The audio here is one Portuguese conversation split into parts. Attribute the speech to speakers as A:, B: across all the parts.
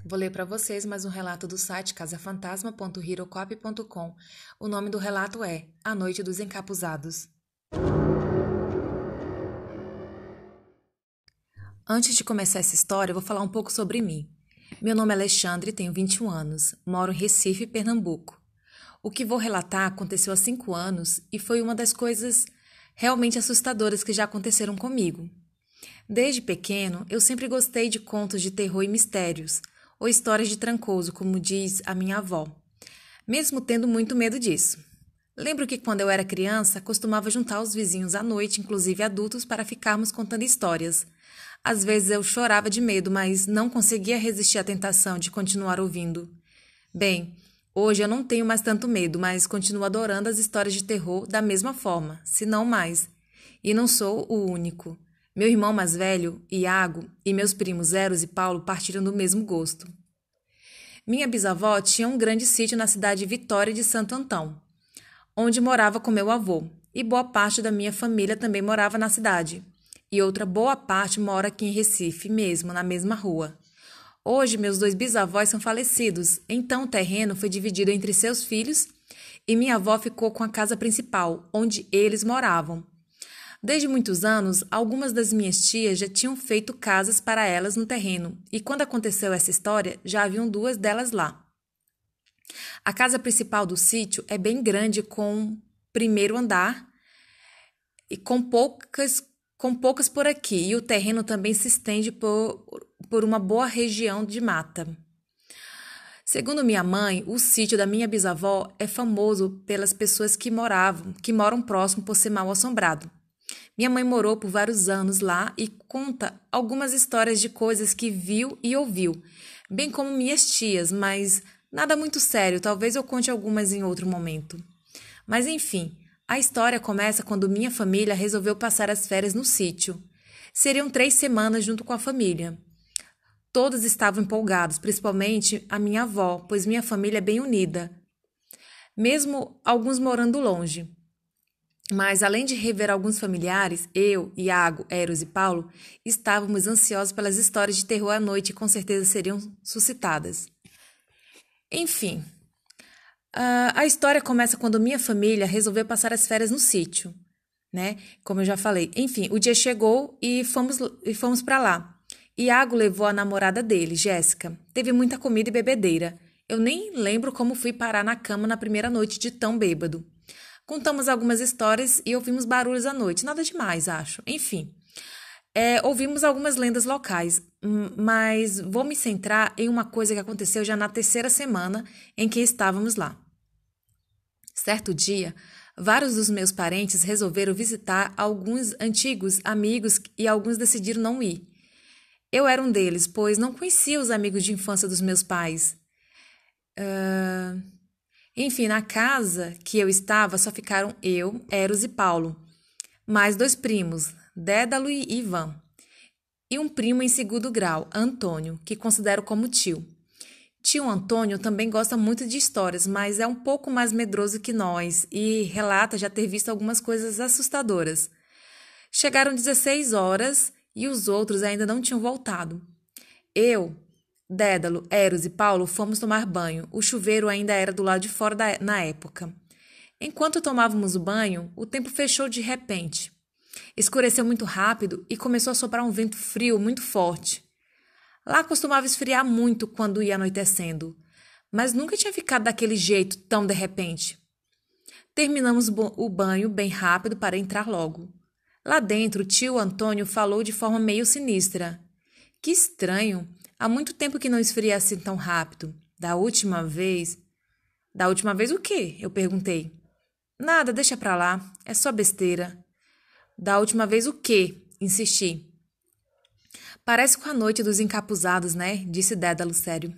A: Vou ler para vocês mais um relato do site casafantasma.hirocop.com. O nome do relato é A Noite dos Encapuzados. Antes de começar essa história, eu vou falar um pouco sobre mim. Meu nome é Alexandre, tenho 21 anos, moro em Recife, Pernambuco. O que vou relatar aconteceu há 5 anos e foi uma das coisas realmente assustadoras que já aconteceram comigo. Desde pequeno, eu sempre gostei de contos de terror e mistérios, ou histórias de Trancoso, como diz a minha avó, mesmo tendo muito medo disso. Lembro que quando eu era criança, costumava juntar os vizinhos à noite, inclusive adultos, para ficarmos contando histórias. Às vezes eu chorava de medo, mas não conseguia resistir à tentação de continuar ouvindo. Bem, hoje eu não tenho mais tanto medo, mas continuo adorando as histórias de terror da mesma forma, se não mais. E não sou o único. Meu irmão mais velho, Iago, e meus primos Eros e Paulo partiram do mesmo gosto. Minha bisavó tinha um grande sítio na cidade de Vitória de Santo Antão, onde morava com meu avô, e boa parte da minha família também morava na cidade. E outra boa parte mora aqui em Recife mesmo, na mesma rua. Hoje, meus 2 bisavós são falecidos, então o terreno foi dividido entre seus filhos e minha avó ficou com a casa principal, onde eles moravam. Desde muitos anos, algumas das minhas tias já tinham feito casas para elas no terreno, e quando aconteceu essa história, já haviam 2 delas lá. A casa principal do sítio é bem grande, com primeiro andar e com poucas por aqui, e o terreno também se estende por uma boa região de mata. Segundo minha mãe, o sítio da minha bisavó é famoso pelas pessoas que moram próximo por ser mal assombrado. Minha mãe morou por vários anos lá e conta algumas histórias de coisas que viu e ouviu, bem como minhas tias, mas nada muito sério, talvez eu conte algumas em outro momento. Mas enfim, a história começa quando minha família resolveu passar as férias no sítio. Seriam 3 semanas junto com a família. Todos estavam empolgados, principalmente a minha avó, pois minha família é bem unida, mesmo alguns morando longe. Mas, além de rever alguns familiares, eu, Iago, Eros e Paulo estávamos ansiosos pelas histórias de terror à noite que com certeza seriam suscitadas. Enfim, a história começa quando minha família resolveu passar as férias no sítio, né? Como eu já falei. Enfim, o dia chegou e fomos para lá. Iago levou a namorada dele, Jéssica. Teve muita comida e bebedeira. Eu nem lembro como fui parar na cama na primeira noite de tão bêbado. Contamos algumas histórias e ouvimos barulhos à noite. Nada demais, acho. Enfim, ouvimos algumas lendas locais, mas vou me centrar em uma coisa que aconteceu já na 3ª semana em que estávamos lá. Certo dia, vários dos meus parentes resolveram visitar alguns antigos amigos e alguns decidiram não ir. Eu era um deles, pois não conhecia os amigos de infância dos meus pais. Enfim, na casa que eu estava só ficaram eu, Eros e Paulo, mais 2 primos, Dédalo e Ivan, e um primo em 2º grau, Antônio, que considero como tio. Tio Antônio também gosta muito de histórias, mas é um pouco mais medroso que nós e relata já ter visto algumas coisas assustadoras. Chegaram 16 horas e os outros ainda não tinham voltado. Eu, Dédalo, Eros e Paulo fomos tomar banho. O chuveiro ainda era do lado de fora na época. Enquanto tomávamos o banho, o tempo fechou de repente. Escureceu muito rápido e começou a soprar um vento frio muito forte. Lá costumava esfriar muito quando ia anoitecendo, mas nunca tinha ficado daquele jeito tão de repente. Terminamos o banho bem rápido para entrar logo. Lá dentro, o tio Antônio falou de forma meio sinistra. Que estranho! Há muito tempo que não esfria assim tão rápido. Da última vez... Da última vez o quê? Eu perguntei. Nada, deixa pra lá. É só besteira. Da última vez o quê? Insisti. Parece com a noite dos encapuzados, né? Disse Dédalo sério.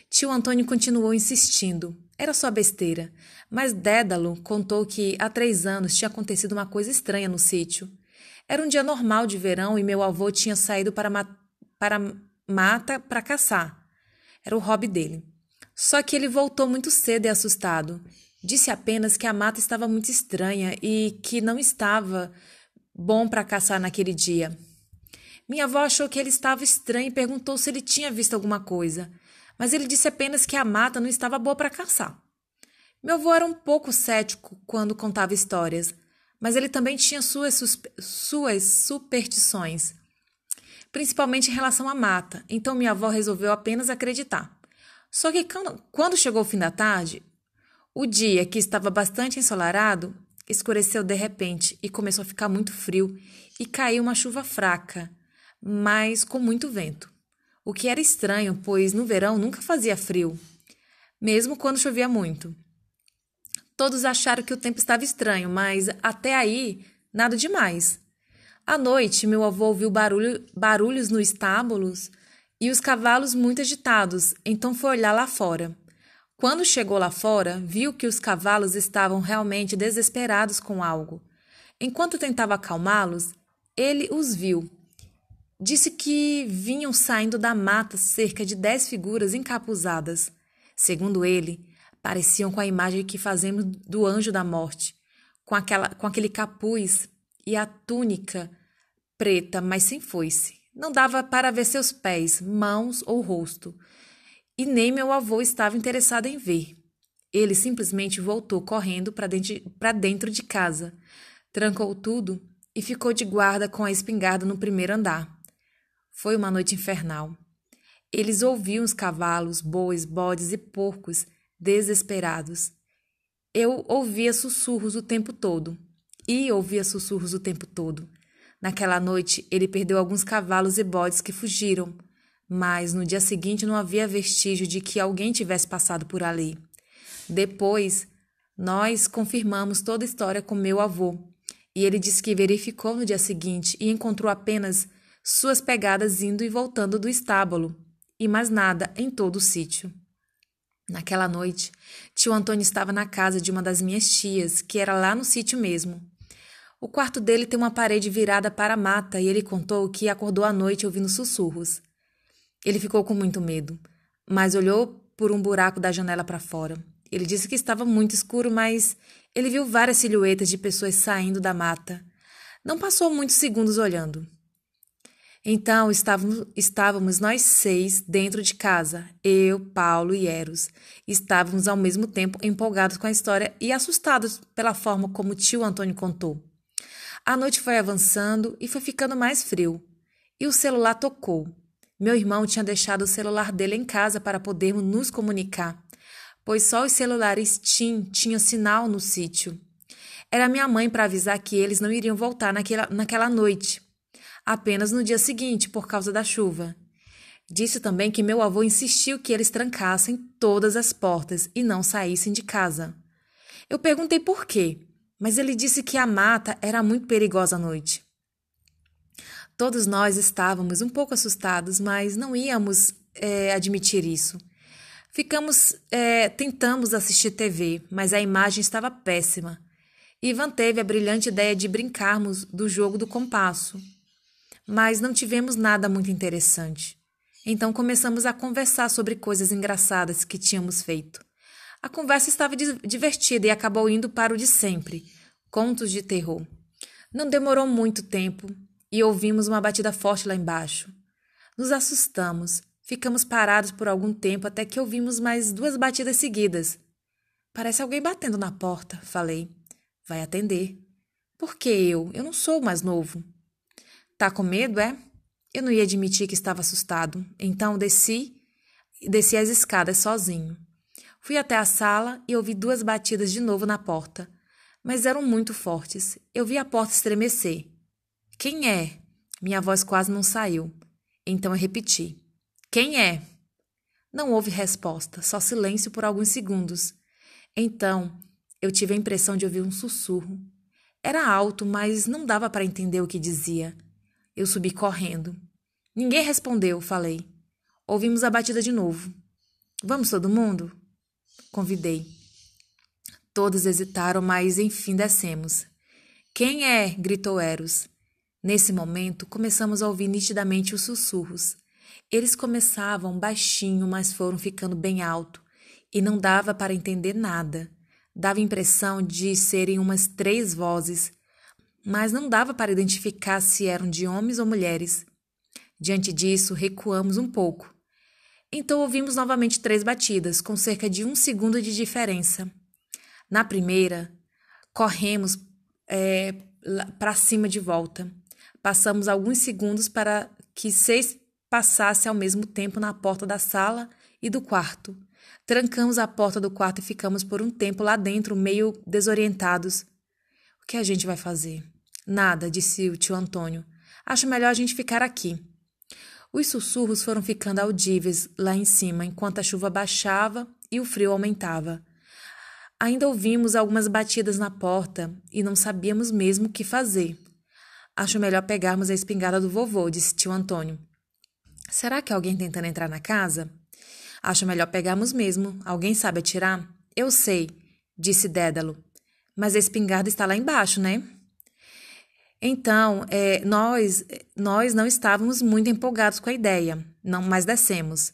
A: Tio Antônio continuou insistindo. Era só besteira. Mas Dédalo contou que há 3 anos tinha acontecido uma coisa estranha no sítio. Era um dia normal de verão e meu avô tinha saído para mata para caçar. Era o hobby dele. Só que ele voltou muito cedo e assustado. Disse apenas que a mata estava muito estranha e que não estava bom para caçar naquele dia. Minha avó achou que ele estava estranho e perguntou se ele tinha visto alguma coisa, mas ele disse apenas que a mata não estava boa para caçar. Meu avô era um pouco cético quando contava histórias, mas ele também tinha suas superstições, principalmente em relação à mata, então minha avó resolveu apenas acreditar. Só que quando chegou o fim da tarde, o dia, que estava bastante ensolarado, escureceu de repente e começou a ficar muito frio e caiu uma chuva fraca, mas com muito vento. O que era estranho, pois no verão nunca fazia frio, mesmo quando chovia muito. Todos acharam que o tempo estava estranho, mas até aí, nada demais. À noite, meu avô ouviu barulhos no estábulos e os cavalos muito agitados, então foi olhar lá fora. Quando chegou lá fora, viu que os cavalos estavam realmente desesperados com algo. Enquanto tentava acalmá-los, ele os viu. Disse que vinham saindo da mata cerca de 10 figuras encapuzadas. Segundo ele, pareciam com a imagem que fazemos do anjo da morte, com aquele capuz e a túnica preta, mas sem foice. Não dava para ver seus pés, mãos ou rosto. E nem meu avô estava interessado em ver. Ele simplesmente voltou correndo para dentro de casa, trancou tudo e ficou de guarda com a espingarda no primeiro andar. Foi uma noite infernal. Eles ouviam os cavalos, bois, bodes e porcos desesperados. Eu ouvia sussurros o tempo todo. E ouvia sussurros o tempo todo. Naquela noite, ele perdeu alguns cavalos e bodes que fugiram, mas no dia seguinte não havia vestígio de que alguém tivesse passado por ali. Depois, nós confirmamos toda a história com meu avô, e ele disse que verificou no dia seguinte e encontrou apenas suas pegadas indo e voltando do estábulo, e mais nada em todo o sítio. Naquela noite, tio Antônio estava na casa de uma das minhas tias, que era lá no sítio mesmo. O quarto dele tem uma parede virada para a mata e ele contou que acordou à noite ouvindo sussurros. Ele ficou com muito medo, mas olhou por um buraco da janela para fora. Ele disse que estava muito escuro, mas ele viu várias silhuetas de pessoas saindo da mata. Não passou muitos segundos olhando. Então estávamos nós 6 dentro de casa, eu, Paulo e Eros. Estávamos ao mesmo tempo empolgados com a história e assustados pela forma como tio Antônio contou. A noite foi avançando e foi ficando mais frio. E o celular tocou. Meu irmão tinha deixado o celular dele em casa para podermos nos comunicar, pois só os celulares TIM tinham sinal no sítio. Era minha mãe para avisar que eles não iriam voltar naquela noite, apenas no dia seguinte, por causa da chuva. Disse também que meu avô insistiu que eles trancassem todas as portas e não saíssem de casa. Eu perguntei por quê, mas ele disse que a mata era muito perigosa à noite. Todos nós estávamos um pouco assustados, mas não íamos admitir isso. Tentamos assistir TV, mas a imagem estava péssima. Ivan teve a brilhante ideia de brincarmos do jogo do compasso, mas não tivemos nada muito interessante. Então começamos a conversar sobre coisas engraçadas que tínhamos feito. A conversa estava divertida e acabou indo para o de sempre, contos de terror. Não demorou muito tempo e ouvimos uma batida forte lá embaixo. Nos assustamos, ficamos parados por algum tempo até que ouvimos mais 2 batidas seguidas. Parece alguém batendo na porta, falei. Vai atender. Por que eu? Eu não sou o mais novo. Tá com medo, é? Eu não ia admitir que estava assustado, então desci as escadas sozinho. Fui até a sala e ouvi 2 batidas de novo na porta, mas eram muito fortes. Eu vi a porta estremecer. Quem é? Minha voz quase não saiu. Então eu repeti. Quem é? Não houve resposta, só silêncio por alguns segundos. Então, eu tive a impressão de ouvir um sussurro. Era alto, mas não dava para entender o que dizia. Eu subi correndo. Ninguém respondeu, falei. Ouvimos a batida de novo. Vamos todo mundo? Convidei. Todos hesitaram, mas enfim descemos. Quem é? Gritou Eros. Nesse momento, começamos a ouvir nitidamente os sussurros. Eles começavam baixinho, mas foram ficando bem alto, e não dava para entender nada. Dava a impressão de serem umas 3 vozes, mas não dava para identificar se eram de homens ou mulheres. Diante disso, recuamos um pouco. Então ouvimos novamente 3 batidas, com cerca de 1 segundo de diferença. Na primeira, corremos para cima de volta. Passamos alguns segundos para que 6 passasse ao mesmo tempo na porta da sala e do quarto. Trancamos a porta do quarto e ficamos por um tempo lá dentro, meio desorientados. O que a gente vai fazer? Nada, disse o tio Antônio. Acho melhor a gente ficar aqui. Os sussurros foram ficando audíveis lá em cima, enquanto a chuva baixava e o frio aumentava. Ainda ouvimos algumas batidas na porta e não sabíamos mesmo o que fazer. Acho melhor pegarmos a espingarda do vovô, disse tio Antônio. Será que alguém tentando entrar na casa? Acho melhor pegarmos mesmo. Alguém sabe atirar? Eu sei, disse Dédalo. Mas a espingarda está lá embaixo, né? Então, nós não estávamos muito empolgados com a ideia, mas descemos.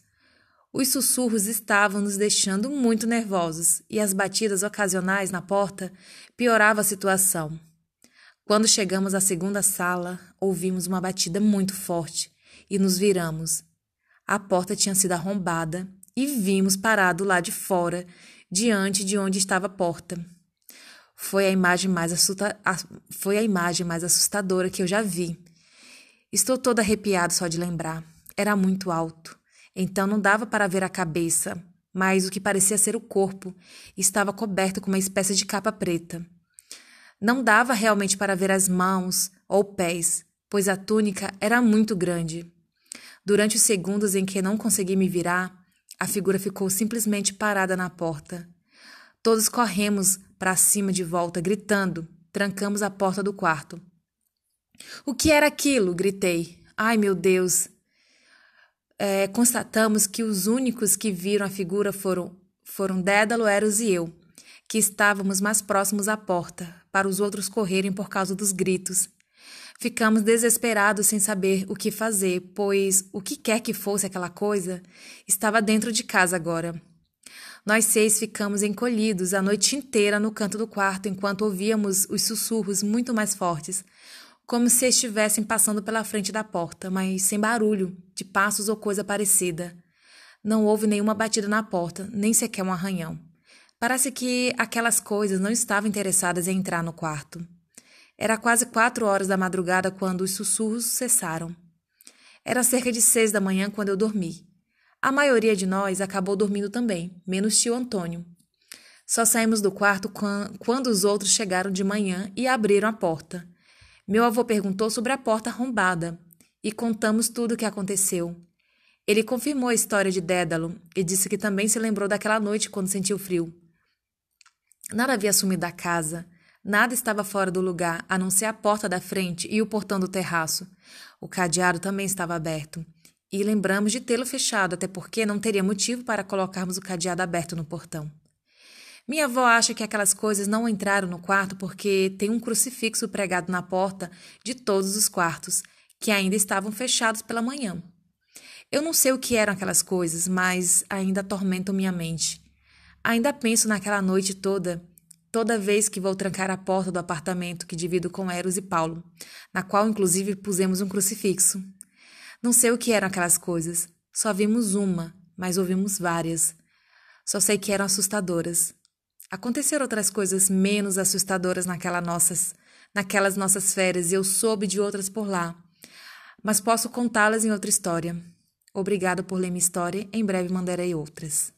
A: Os sussurros estavam nos deixando muito nervosos e as batidas ocasionais na porta pioravam a situação. Quando chegamos à segunda sala, ouvimos uma batida muito forte e nos viramos. A porta tinha sido arrombada e vimos parado lá de fora, diante de onde estava a porta. Foi a imagem mais assustadora que eu já vi. Estou toda arrepiada só de lembrar. Era muito alto, então não dava para ver a cabeça, mas o que parecia ser o corpo estava coberto com uma espécie de capa preta. Não dava realmente para ver as mãos ou pés, pois a túnica era muito grande. Durante os segundos em que não consegui me virar, a figura ficou simplesmente parada na porta. Todos corremos para cima de volta, gritando. Trancamos a porta do quarto. O que era aquilo? Gritei. Ai, meu Deus! Constatamos que os únicos que viram a figura foram Dédalo, Eros e eu, que estávamos mais próximos à porta, para os outros correrem por causa dos gritos. Ficamos desesperados sem saber o que fazer, pois o que quer que fosse aquela coisa estava dentro de casa agora. Nós 6 ficamos encolhidos a noite inteira no canto do quarto enquanto ouvíamos os sussurros muito mais fortes, como se estivessem passando pela frente da porta, mas sem barulho, de passos ou coisa parecida. Não houve nenhuma batida na porta, nem sequer um arranhão. Parece que aquelas coisas não estavam interessadas em entrar no quarto. Era quase 4 horas da madrugada quando os sussurros cessaram. Era cerca de 6 da manhã quando eu dormi. A maioria de nós acabou dormindo também, menos tio Antônio. Só saímos do quarto quando os outros chegaram de manhã e abriram a porta. Meu avô perguntou sobre a porta arrombada e contamos tudo o que aconteceu. Ele confirmou a história de Dédalo e disse que também se lembrou daquela noite quando sentiu frio. Nada havia sumido da casa. Nada estava fora do lugar, a não ser a porta da frente e o portão do terraço. O cadeado também estava aberto. E lembramos de tê-lo fechado, até porque não teria motivo para colocarmos o cadeado aberto no portão. Minha avó acha que aquelas coisas não entraram no quarto porque tem um crucifixo pregado na porta de todos os quartos, que ainda estavam fechados pela manhã. Eu não sei o que eram aquelas coisas, mas ainda atormentam minha mente. Ainda penso naquela noite toda vez que vou trancar a porta do apartamento que divido com Eros e Paulo, na qual inclusive pusemos um crucifixo. Não sei o que eram aquelas coisas. Só vimos uma, mas ouvimos várias. Só sei que eram assustadoras. Aconteceram outras coisas menos assustadoras naquelas nossas férias e eu soube de outras por lá. Mas posso contá-las em outra história. Obrigado por ler minha história. Em breve mandarei outras.